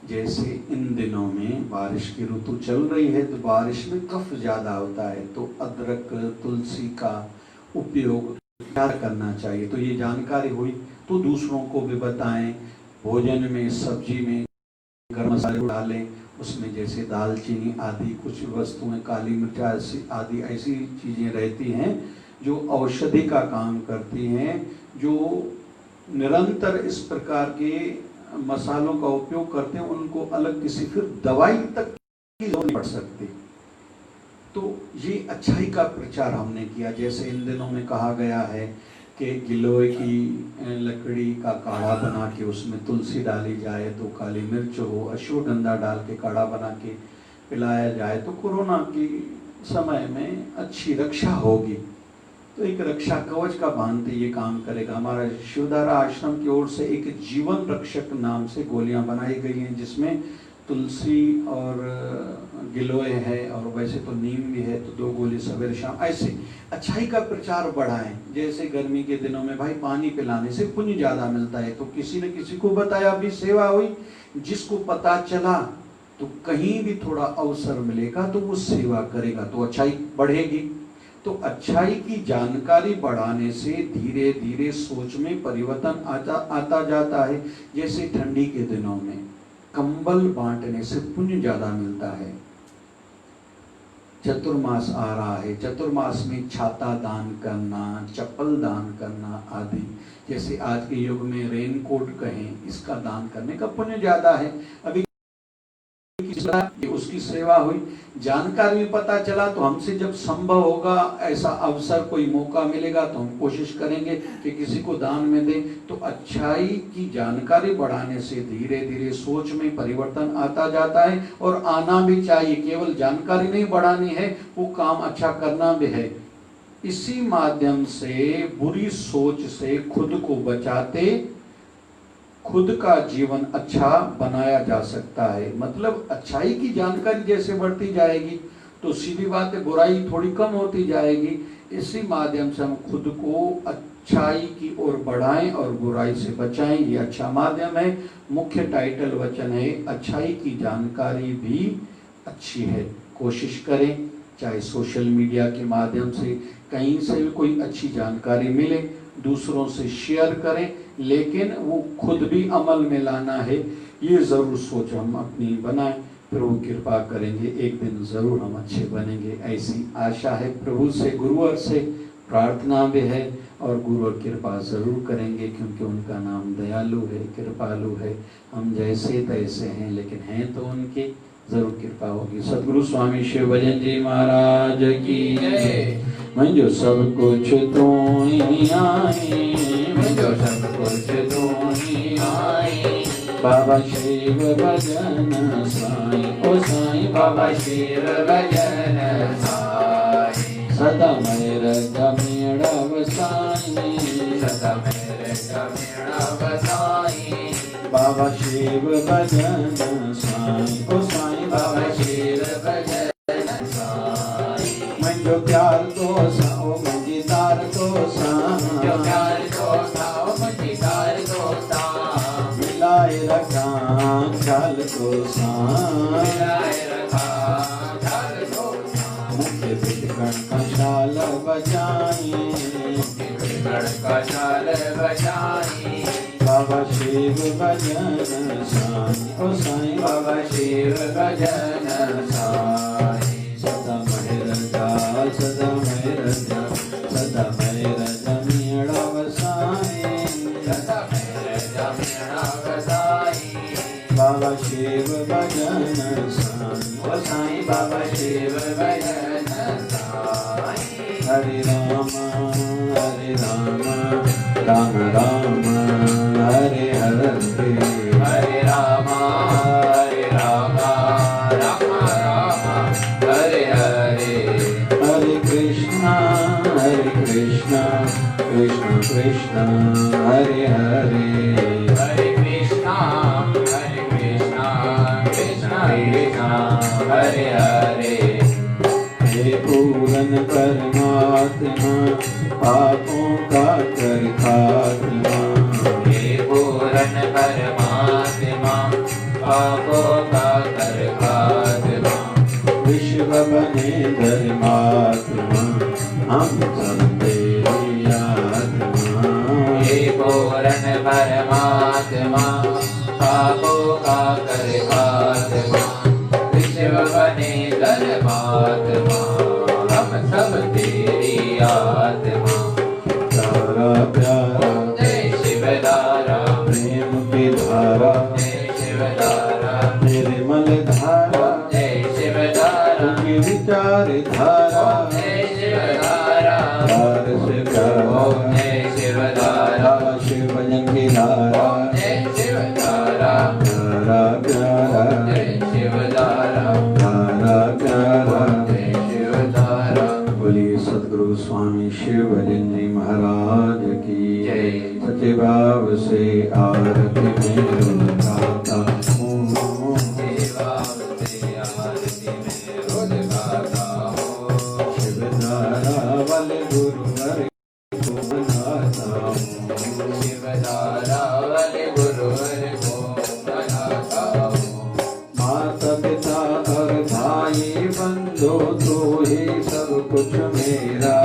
जैसे इन दिनों में बारिश की ऋतु चल रही है, तो बारिश में कफ ज़्यादा होता है, तो अदरक तुलसी का उपयोग क्या करना चाहिए, तो ये जानकारी हुई तो दूसरों को भी बताएं। भोजन में, सब्जी में गरम मसाले डालें, उसमें जैसे दालचीनी आदि कुछ वस्तुएं, काली मिर्च आदि ऐसी चीज़ें रहती हैं जो औषधि का काम करती हैं, जो निरंतर इस प्रकार के मसालों का उपयोग करते हैं, उनको अलग किसी फिर दवाई तक की जरूरत नहीं पड़ सकती। तो ये अच्छाई का प्रचार हमने किया। जैसे इन दिनों में कहा गया है कि गिलोय की लकड़ी का काढ़ा बना के उसमें तुलसी डाली जाए, तो काली मिर्च हो, अश्वगंधा डाल के काढ़ा बना के पिलाया जाए, तो कोरोना की समय में अच्छी रक्षा होगी। तो एक रक्षा कवच का भांति ये काम करेगा। हमारा शिवधारा आश्रम की ओर से एक जीवन रक्षक नाम से गोलियां बनाई गई हैं, जिसमें तुलसी और गिलोय है, और वैसे तो नीम भी है, तो 2 गोली सवेरे शाम। ऐसे अच्छाई का प्रचार बढ़ाएं। जैसे गर्मी के दिनों में भाई पानी पिलाने से पुण्य ज़्यादा मिलता है, तो किसी ने किसी को बताया, भी सेवा हुई, जिसको पता चला तो कहीं भी थोड़ा अवसर मिलेगा तो वो सेवा करेगा, तो अच्छाई बढ़ेगी। तो अच्छाई की जानकारी बढ़ाने से धीरे धीरे सोच में परिवर्तन आता जाता है। जैसे ठंडी के दिनों में कंबल बांटने से पुण्य ज्यादा मिलता है। चतुर्मास आ रहा है, चतुर्मास में छाता दान करना, चप्पल दान करना आदि, जैसे आज के युग में रेनकोट कहें, इसका दान करने का पुण्य ज्यादा है। अभी उसकी सेवा हुई, जानकारी भी पता चला, तो हमसे जब संभव होगा, ऐसा अवसर कोई मौका मिलेगा तो हम कोशिश करेंगे कि किसी को दान में दें। तो अच्छाई की जानकारी बढ़ाने से धीरे धीरे सोच में परिवर्तन आता जाता है, और आना भी चाहिए। केवल जानकारी नहीं बढ़ानी है, वो काम अच्छा करना भी है। इसी माध्यम से बुरी सोच से खुद को बचाते खुद का जीवन अच्छा बनाया जा सकता है। मतलब अच्छाई की जानकारी जैसे बढ़ती जाएगी तो सीधी बात है, बुराई थोड़ी कम होती जाएगी। इसी माध्यम से हम खुद को अच्छाई की ओर बढ़ाएं और बुराई से बचाएं, ये अच्छा माध्यम है। मुख्य टाइटल वचन है, अच्छाई की जानकारी भी अच्छी है। कोशिश करें, चाहे सोशल मीडिया के माध्यम से कहीं से भी कोई अच्छी जानकारी मिले, दूसरों से शेयर करें, लेकिन वो खुद भी अमल में लाना है। ये जरूर सोच हम अपनी बनाएं, प्रभु कृपा करेंगे, एक दिन जरूर हम अच्छे बनेंगे, ऐसी आशा है। प्रभु से, गुरुवर से प्रार्थना भी है, और गुरुवर कृपा जरूर करेंगे, क्योंकि उनका नाम दयालु है, कृपालु है। हम जैसे तैसे हैं, लेकिन हैं तो उनके, जरूर कृपा होगी। सदगुरु स्वामी शिव भजन जी महाराज की जय। मैं जो सब कुछ तू ही आई, मैं जो सब कुछ तू ही आई, बाबा शिव भजन साई, ओ साई बाबा शिव भजन साई। सदा मेरे जमेड़ा बसाई, सदा मेरे जमेड़ा बसाई, बाबा शिव भजन साई, ओ साई बाबा शिव भजन साई। मैं जो प्यार तो साओ मुझे तार तो सा, जो प्यार तो साओ मुझे तार तो सा, मिलाए रखा ख्याल तो सा, मिलाए रखा ख्याल तो सा। मुझे बिगड़ का शाल बजाई, मुझे बिगड़ का शाल बजाई, बाबा शिव भजन साई, ओ साई बाबा शिव भजन साई। सदा मेरा जाल, सदा मेरा जाल, सदा मेरा जमीड़ा बसाई, सदा मेरा जमीड़ा बसाई, बाबा शिव भजन साई, ओ साई बाबा शिव भजन साई। हरे राम राम राम हरे हरे, हरे राम राम राम हरे हरे, हरे कृष्णा कृष्ण कृष्ण हरे हरे, हरे कृष्णा कृष्ण कृष्ण हरे हरे। हे पूरन परमात्मा पापों का कर खात्मा, हे पूरन परमात्मा पापों का कर खात्मा, विश्व बने धर्मात्मा हम सब तेरी आत्मा। हे पूरन परमात्मा पापों का कर खात्मा, विश्व बने धर्मात्मा हम सब तेरी आत्मा। तारा प्यारा जय शिवदारा, प्रेम की धारा जय शिवदारा, निर्मल धारा जय शिवदारा, की विचार धारा जय शिवदारा, धार से प्यारा जय शिवदारा, शिव भजन की धारा जय शिवदारा, धारा प्यारा जय शिवदारा, धारा प्यारा जय शिवदारा। बोलिए सदगुरु स्वामी शिव भजन जी महाराज की जय। सच्चे भाव से आरती में गाता हूँ, सच्चे भाव से आरती में रोज गाता हूँ, शिवधारा वाले गुरुवर को मनाता हूँ, शिवधारा वाले गुरुवर को मनाता हूँ। माता पिता और भाई बंधु तो ही सब कुछ मेरा,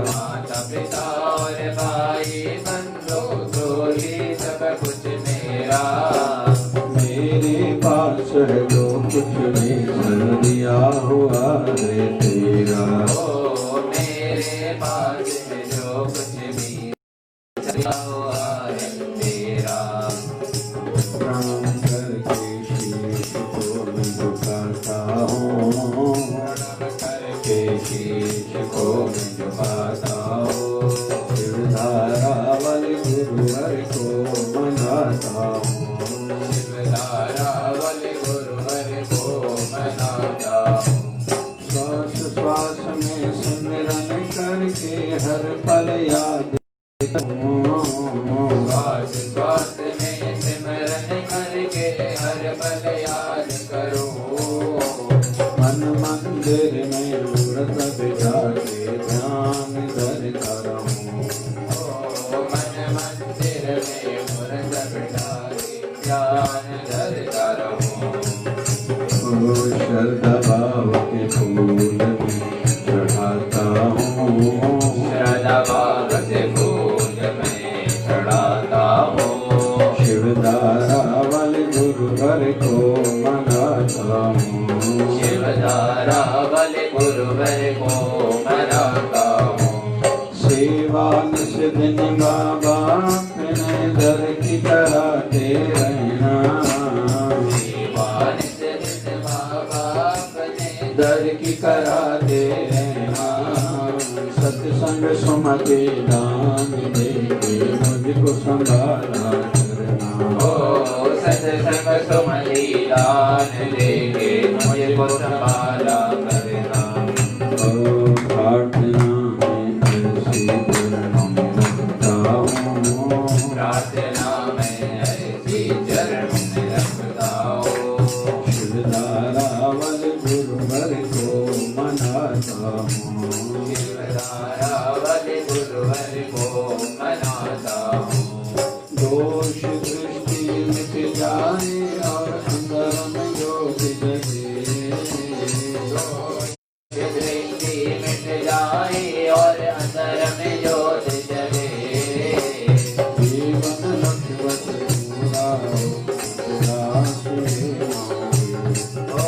माता पिता और भाई बंधु तो ही सब कुछ मेरा। मेरे पास है जो कुछ नहीं कर दिया, हुआ है तेरा। ओ मेरे पास में जो कुछ भी छुपा हुआ है तेरा। प्रणाम करके शीश को मैं झुकाता हूँ, करके शीश को मैं झुकाता हूँ। शिवधारावल गुरुवर को मनाता हूँ, शिवधारावल गुरुवर को मनाता हूँ। श्वास श्वास में सिमरन करके हर पल याद करूं। श्वास श्वास में सिमरन करके हर पल याद करूं। मन मंदिर में मूर्त बिठा के ध्यान धरता रहूं। ओ मन मंदिर में मूर्त बिठा के ध्यान धरता रहूं। ओ श्रद्धा भाव के फूल में चढ़ाता हूँ, श्रद्धा भाव से फूल में चढ़ाता हूँ। शिवधारावल गुरुवर को मनाता हूँ, शिवधारावल गुरुवर को मनाता हूँ। सेवा निस दिन बाबा अपने दर की कराते रहना। सेवा निस दिन बाबा अपने दर की कराते रहना। सत्संग सुमते दान देके मुझको संभाला करना। ओ सत्संग सुमति दान देके मुझको संभाला करना। ओ प्रार्थना में ऐसी चरणों में रखता हूँ, प्रार्थना में ऐसी चरणों में रखता हूँ। शिवधारावल गुरुवर को मनाता हूँ, शिवधारावल गुरुवर को मनाता हूँ। दोष दृष्टि मिट जाए और अंदर में ज्योत जगे। दृष्टि मिट जाए और अंदर में ज्योत जगे। जीवन लक्ष्मण पूरा उदास मांगे। ओ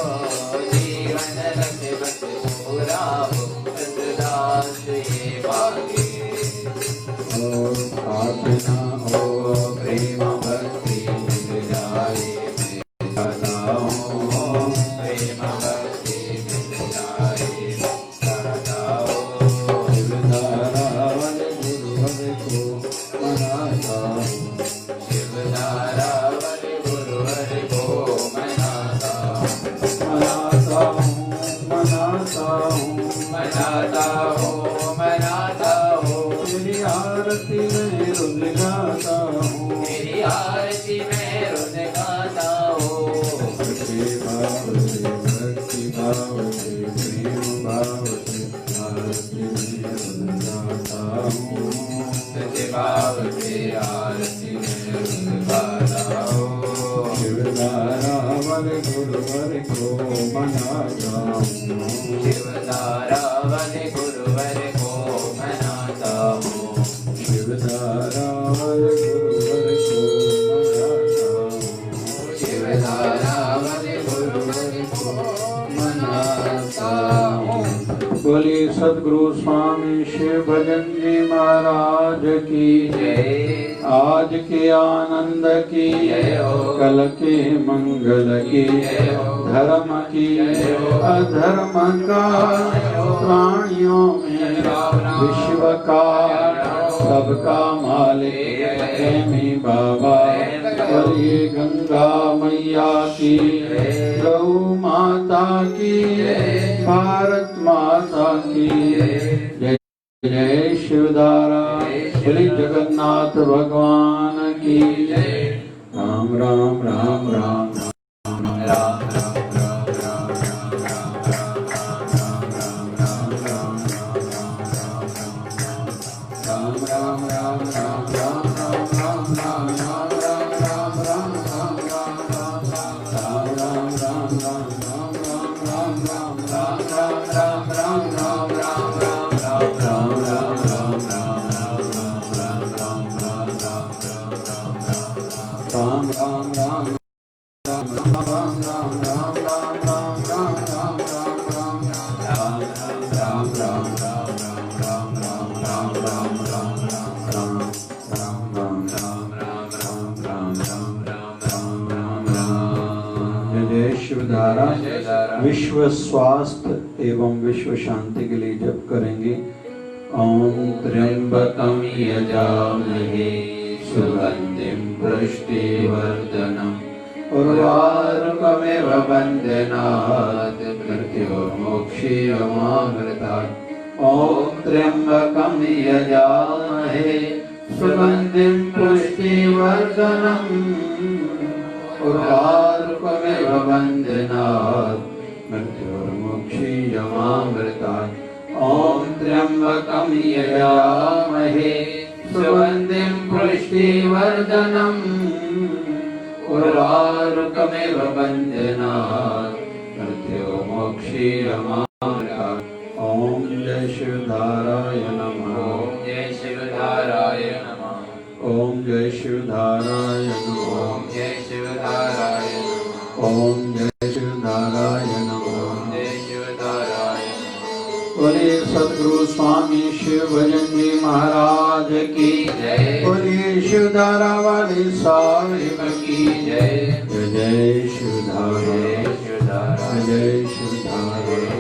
जीवन लक्ष्मण पूरा उदास ये मांगे। ओ प्रार्थना ओ प्रेम भक्ति मिल जाए मैं चाहता हूँ, प्रेम भक्ति मिल जाए चाहता हूँ। शिवधारावल गुरुवर को मनाता हूँ, शिवधारावल गुरुवर को मनाता हूँ। मनाता हूँ, मनाता हूँ, मनाता हूँ, मनाता हूँ। तेरी आरती में रुद गाता हूँ, तेरी आरती में रुद गाता हूँ। भक्ति भाव से भक्ति भाव से प्रेम भाव से आरती में रुद गाता हूँ। सच्चे भाव से आरती में रुद गाता हूँ। शिवधारावल गुरुवर को मनाता हूँ, शिवधारावल गुरुवर को मनाता हूँ। शिवधारावल गुरुवर को मनाता हूँ, शिवधारावल गुरुवर को मनाता हूँ। बोलिए सद्गुरु स्वामी शिव भजन जी महाराज की जय। आज के आनंद की, जय हो। कल के मंगल की, जय हो। धर्म की, जय हो। अधर्म का, प्राणियों में विश्व का सबका मालिक प्रेमी बाबा। बोलिए गंगा मैया की, गौ माता की, भारत माता की जय। जय शिवधारा, बोले जगन्नाथ भगवान की जय। राम राम राम राम राम राम राम राम राम राम राम राम राम राम राम राम राम शिवधारा विश्व स्वास्थ्य एवं विश्व शांति के लिए जप करेंगे। ओम त्र्यंबकम यजामहे सुगंधिं पुष्टिवर्धनम् उर्वारुकमेव बन्धनात् मृत्युर्मोक्षीयमामृतात्। ओम त्र्यंबकम यजामहे सुगंधिं पुष्टिवर्धनम् उर्वारुकमेव बन्धनात् मृत्युर्मोक्षीयमामृतात्। ओम त्र्यंबकम यजामहे सुगंधिं पुष्टिवर्धनम् उर्वारुकमेव बन्धनात् मृत्युर्मोक्षीयमामृतात्। ओम जय शिवधाराय नमः। ओम जय शिवधाराय नमः। ओम जय शिवधाराय नमः। ओम जय शिवधाराय नमः। ओम जय शिवधाराय नमः। ओम जय शिवधाराय नमः। बोलिए सद्गुरु स्वामी शिव भजन जी महाराज की जय। बोलिए शिवधारा वाले साहिब की जय। जय। जय शिवधारा जय शिवधारा। जय शिवधारा।